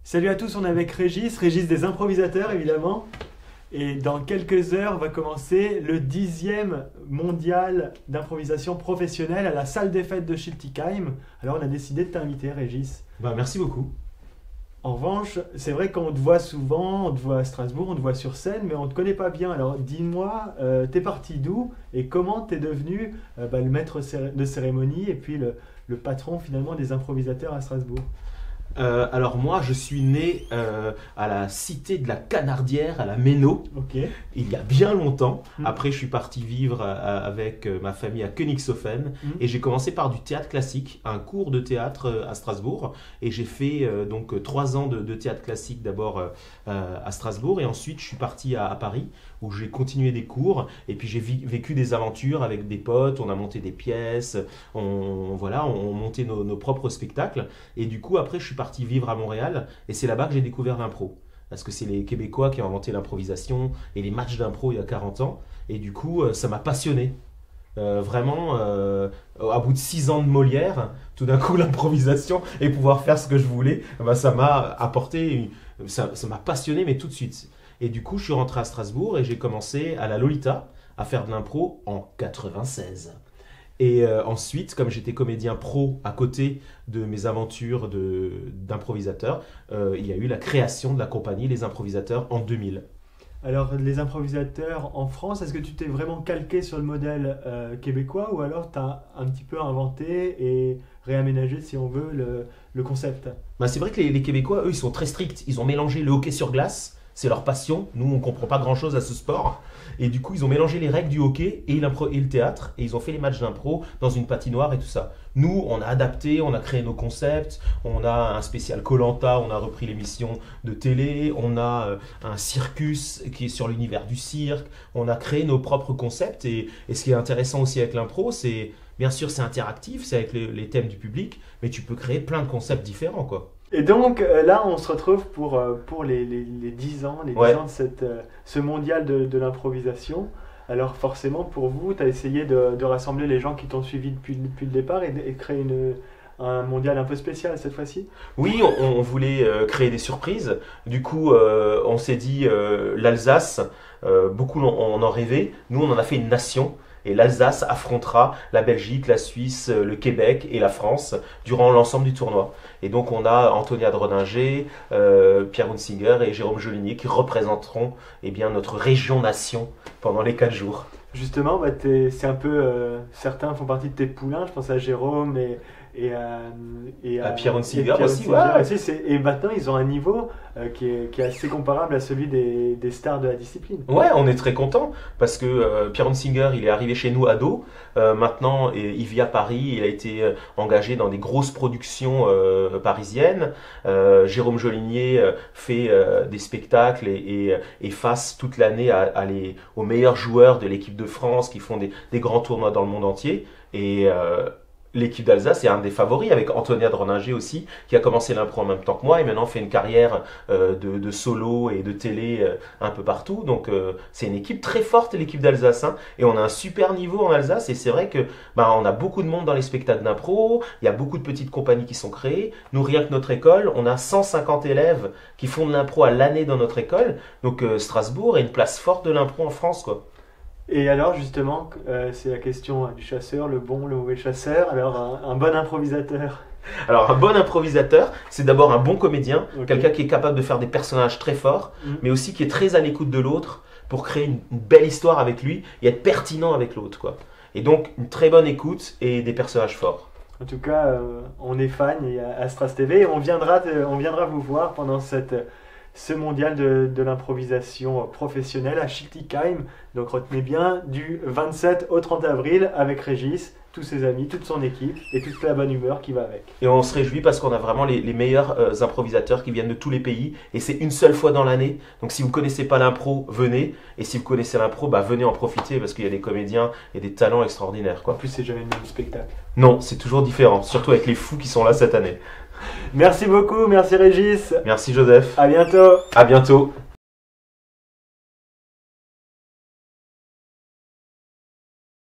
Salut à tous, on est avec Régis des improvisateurs évidemment. Et dans quelques heures va commencer le 10e mondial d'improvisation professionnelle à la salle des fêtes de Schiltigheim. Alors on a décidé de t'inviter Régis. Merci beaucoup. En revanche, c'est vrai qu'on te voit souvent, on te voit à Strasbourg, on te voit sur scène, mais on ne te connaît pas bien. Alors dis-moi, t'es parti d'où et comment t'es devenu le maître de cérémonie et puis le patron finalement des improvisateurs à Strasbourg? Alors moi, je suis né à la cité de la Canardière, à la Méno, Ok. il y a bien longtemps. Mm. Après, je suis parti vivre avec ma famille à Königshofen et j'ai commencé par du théâtre classique, un cours de théâtre à Strasbourg. Et j'ai fait donc 3 ans de théâtre classique d'abord à Strasbourg et ensuite je suis parti à Paris où j'ai continué des cours et puis j'ai vécu des aventures avec des potes, on a monté des pièces, on montait nos propres spectacles. Et du coup, après, je suis parti vivre à Montréal et c'est là-bas que j'ai découvert l'impro. Parce que c'est les Québécois qui ont inventé l'improvisation et les matchs d'impro il y a 40 ans. Et du coup, ça m'a passionné. Vraiment, à bout de 6 ans de Molière, tout d'un coup, l'improvisation et pouvoir faire ce que je voulais, ça m'a apporté, ça m'a passionné, mais tout de suite. Et du coup, je suis rentré à Strasbourg et j'ai commencé à la Lolita à faire de l'impro en 96. Et ensuite, comme j'étais comédien pro à côté de mes aventures d'improvisateur, il y a eu la création de la compagnie Les Improvisateurs en 2000. Alors, les improvisateurs en France, est-ce que tu t'es vraiment calqué sur le modèle québécois ou alors tu as un petit peu inventé et réaménagé, si on veut, le concept? C'est vrai que les Québécois, eux, ils sont très stricts. Ils ont mélangé le hockey sur glace, c'est leur passion. Nous, on ne comprend pas grand-chose à ce sport. Et du coup, ils ont mélangé les règles du hockey et le théâtre. Et ils ont fait les matchs d'impro dans une patinoire et tout ça. Nous, on a adapté, on a créé nos concepts. On a un spécial koh on a repris l'émission de télé. On a un circus qui est sur l'univers du cirque. On a créé nos propres concepts. Et ce qui est intéressant aussi avec l'impro, c'est, bien sûr, c'est interactif, c'est avec les thèmes du public. Mais tu peux créer plein de concepts différents, quoi. Et donc là, on se retrouve pour les 10 ans, les 10 Ouais. ans de ce mondial de l'improvisation. Alors forcément, pour vous, tu as essayé de rassembler les gens qui t'ont suivi depuis le départ et créer un mondial un peu spécial cette fois-ci? Oui, on voulait créer des surprises. Du coup, on s'est dit l'Alsace, beaucoup on en rêvait. Nous, on en a fait une nation. Et l'Alsace affrontera la Belgique, la Suisse, le Québec et la France durant l'ensemble du tournoi. Et donc on a Antonia Drodinger, Pierre Hunsinger et Jérôme Jolinier qui représenteront notre région-nation pendant les 4 jours. Justement, c'est un peu. Certains font partie de tes poulains, je pense à Jérôme et à Pierre Hunsinger Pierre aussi, Hunsinger ouais. aussi, et maintenant, ils ont un niveau qui est assez comparable à celui des stars de la discipline. Ouais, on est très content parce que Pierre Hunsinger, il est arrivé chez nous ado. Maintenant, il vit à Paris. Il a été engagé dans des grosses productions parisiennes. Jérôme Jolinier fait des spectacles et face toute l'année aux meilleurs joueurs de l'équipe de France qui font des grands tournois dans le monde entier. Et l'équipe d'Alsace est un des favoris avec Antonia Drodinger aussi, qui a commencé l'impro en même temps que moi et maintenant fait une carrière de solo et de télé un peu partout. Donc c'est une équipe très forte, l'équipe d'Alsace, hein. Et on a un super niveau en Alsace et c'est vrai que on a beaucoup de monde dans les spectacles d'impro, il y a beaucoup de petites compagnies qui sont créées. Nous, rien que notre école, on a 150 élèves qui font de l'impro à l'année dans notre école. Donc Strasbourg est une place forte de l'impro en France, quoi. Et alors, justement, c'est la question du chasseur, le bon, le mauvais chasseur. Alors, un bon improvisateur. Alors un bon improvisateur, c'est d'abord un bon comédien, Ok. quelqu'un qui est capable de faire des personnages très forts, Mm. mais aussi qui est très à l'écoute de l'autre pour créer une belle histoire avec lui et être pertinent avec l'autre, quoi. Et donc une très bonne écoute et des personnages forts. En tout cas, on est fan à Stras TV et on viendra vous voir pendant ce mondial de l'improvisation professionnelle à Schiltigheim. Donc retenez bien, du 27 au 30 avril avec Régis, tous ses amis, toute son équipe et toute la bonne humeur qui va avec. Et on se réjouit parce qu'on a vraiment les meilleurs improvisateurs qui viennent de tous les pays et c'est une seule fois dans l'année. Donc si vous connaissez pas l'impro, venez. Et si vous connaissez l'impro, venez en profiter parce qu'il y a des comédiens et des talents extraordinaires, En quoi. plus, c'est jamais le même spectacle. Non, c'est toujours différent, surtout avec les fous qui sont là cette année. Merci beaucoup, merci Régis. Merci Joseph, À bientôt. à bientôt.